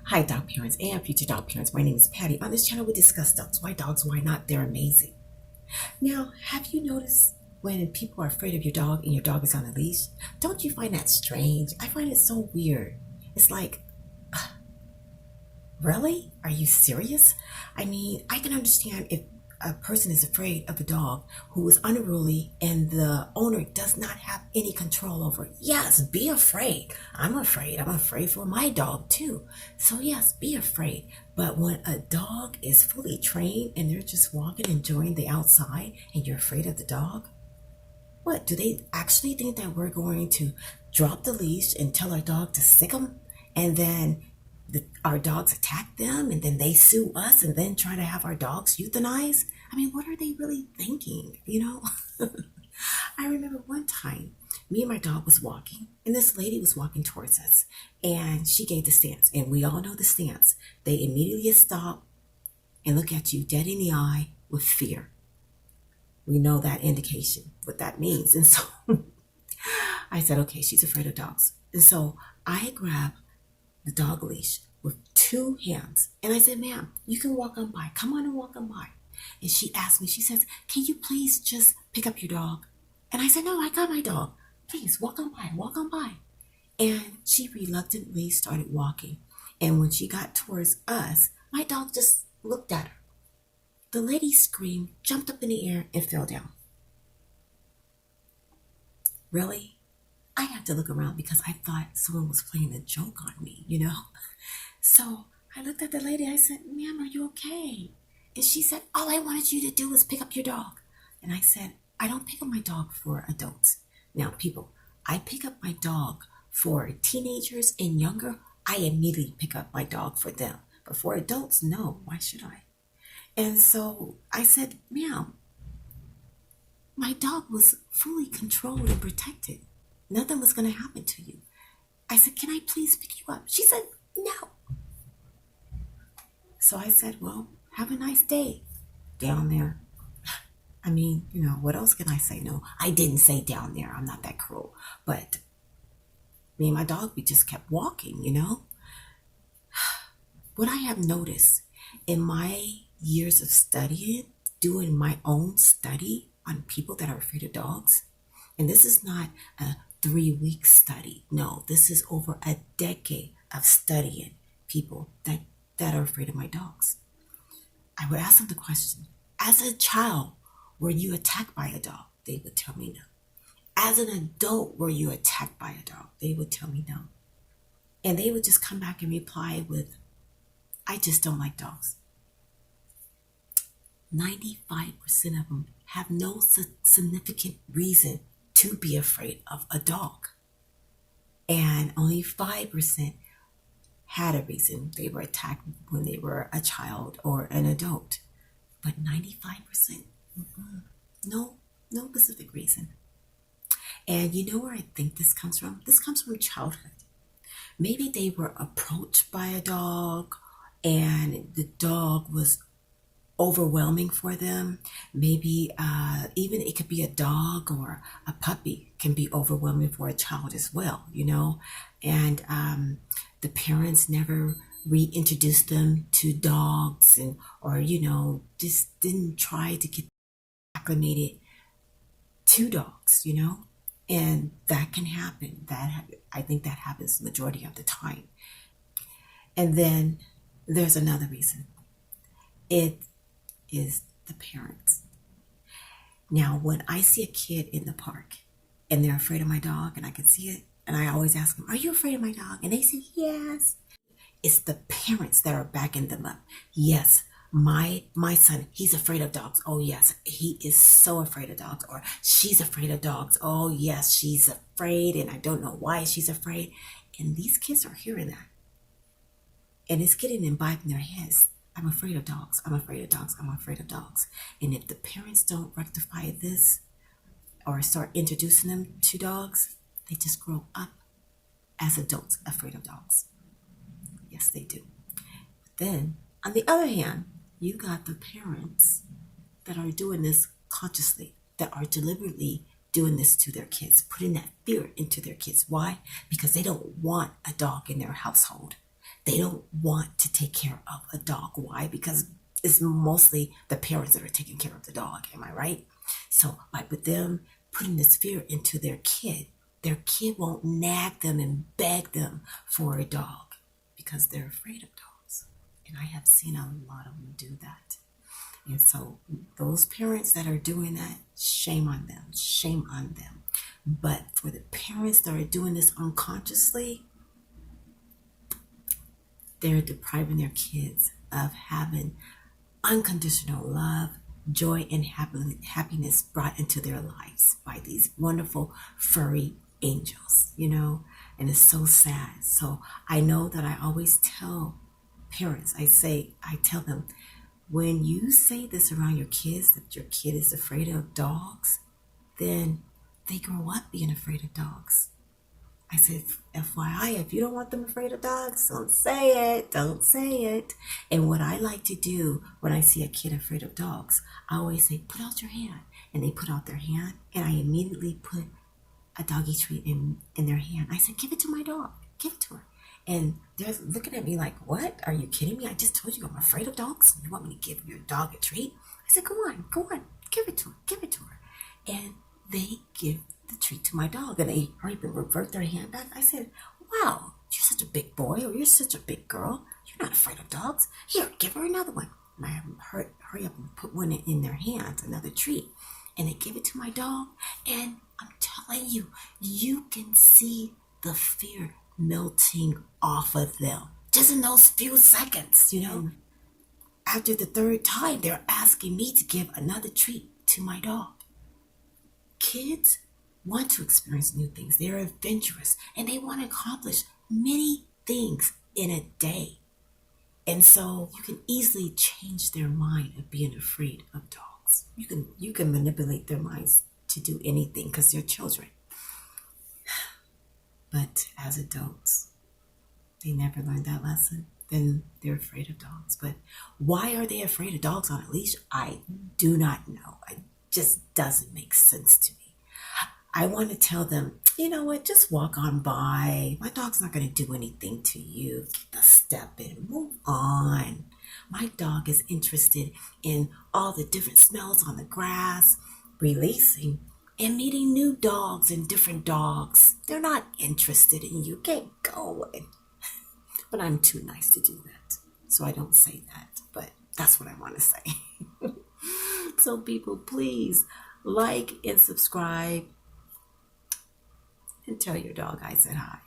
Hi, dog parents and future dog parents. My name is Patty. On this channel, we discuss dogs, why not? They're amazing. Now, have you noticed when people are afraid of your dog and your dog is on a leash? Don't you find that strange? I find it so weird. It's like, really? Are you serious? I mean, I can understand if a person is afraid of a dog who is unruly and the owner does not have any control over it. Yes, be afraid. I'm afraid. I'm afraid for my dog too. So yes, be afraid. But when a dog is fully trained and they're just walking, enjoying the outside, and you're afraid of the dog, what, do they actually think that we're going to drop the leash and tell our dog to sick them? And then our dogs attack them and then they sue us and then try to have our dogs euthanized? I mean, what are they really thinking? I remember one time me and my dog was walking and this lady was walking towards us and she gave the stance, and we all know the stance. They immediately stop and look at you dead in the eye with fear. We know that indication, what that means. And so I said, okay, she's afraid of dogs. And so I grabbed the dog leash with two hands. And I said, ma'am, you can walk on by. Come on and walk on by. And she asked me, she says, can you please just pick up your dog? And I said, no, I got my dog. Please walk on by, walk on by. And she reluctantly started walking. And when she got towards us, my dog just looked at her. The lady screamed, jumped up in the air, and fell down. Really? I had to look around because I thought someone was playing a joke on me. So I looked at the lady. I said, ma'am, are you okay? And she said, all I wanted you to do was pick up your dog. And I said, I don't pick up my dog for adults. Now, people, I pick up my dog for teenagers and younger. I immediately pick up my dog for them. But for adults, no. Why should I? And so I said, ma'am, my dog was fully controlled and protected. Nothing was going to happen to you. I said, can I please pick you up? She said, no. So I said, well, have a nice day down there. I mean, what else can I say? No, I didn't say down there. I'm not that cruel. But me and my dog, we just kept walking. What I have noticed in my years of studying, doing my own study on people that are afraid of dogs, and this is not a 3-week study. No, this is over a decade of studying people that are afraid of my dogs. I would ask them the question, as a child, were you attacked by a dog? They would tell me no. As an adult, were you attacked by a dog? They would tell me no. And they would just come back and reply with, I just don't like dogs. 95% of them have no significant reason to be afraid of a dog. And only 5% had a reason. They were attacked when they were a child or an adult. But 95%, no specific reason. And you know where I think this comes from? This comes from childhood. Maybe they were approached by a dog and the dog was overwhelming for them. Maybe even it could be a dog or a puppy can be overwhelming for a child as well, and the parents never reintroduced them to dogs or just didn't try to get acclimated to dogs, and that can happen. I think that happens the majority of the time. And then there's another reason. It is the parents. Now, when I see a kid in the park and they're afraid of my dog and I can see it, and I always ask them, are you afraid of my dog? And they say, yes. It's the parents that are backing them up. Yes, my son, he's afraid of dogs. Oh, yes, he is so afraid of dogs. Or she's afraid of dogs. Oh, yes, she's afraid, and I don't know why she's afraid. And these kids are hearing that. And it's getting imbibed in their heads. I'm afraid of dogs. I'm afraid of dogs. I'm afraid of dogs. And if the parents don't rectify this or start introducing them to dogs, they just grow up as adults afraid of dogs. Yes, they do. But then, on the other hand, you got the parents that are doing this consciously, that are deliberately doing this to their kids, putting that fear into their kids. Why? Because they don't want a dog in their household. They don't want to take care of a dog. Why? Because it's mostly the parents that are taking care of the dog. Am I right? So by with them putting this fear into their kid won't nag them and beg them for a dog because they're afraid of dogs. And I have seen a lot of them do that. And so those parents that are doing that, shame on them, shame on them. But for the parents that are doing this unconsciously, they're depriving their kids of having unconditional love, joy, and happiness brought into their lives by these wonderful furry angels, and it's so sad. So I know that I always tell parents, I tell them, when you say this around your kids, that your kid is afraid of dogs, then they grow up being afraid of dogs. I said, FYI, if you don't want them afraid of dogs, don't say it. Don't say it. And what I like to do when I see a kid afraid of dogs, I always say, put out your hand. And they put out their hand, and I immediately put a doggy treat in their hand. I said, give it to my dog. Give it to her. And they're looking at me like, what? Are you kidding me? I just told you I'm afraid of dogs. You want me to give your dog a treat? I said, go on. Give it to her. Give it to her. And they give the treat to my dog, and they hurry up and revert their hand back. I said, wow, you're such a big boy, or you're such a big girl. You're not afraid of dogs. Here, give her another one. And I have them hurry up and put one in their hands, another treat. And they give it to my dog, and I'm telling you, you can see the fear melting off of them just in those few seconds, After the third time, they're asking me to give another treat to my dog. Kids want to experience new things. They're adventurous, and they want to accomplish many things in a day. And so you can easily change their mind of being afraid of dogs. You can manipulate their minds to do anything because they're children. But as adults, they never learned that lesson. Then they're afraid of dogs. But why are they afraid of dogs on a leash? I do not know. It just doesn't make sense to me. I want to tell them, you know what, just walk on by. My dog's not going to do anything to you. Get the step in, move on. My dog is interested in all the different smells on the grass, releasing, and meeting new dogs and different dogs. They're not interested in you. Get going. But I'm too nice to do that, so I don't say that. But that's what I want to say. So people, please like and subscribe. And tell your dog I said hi.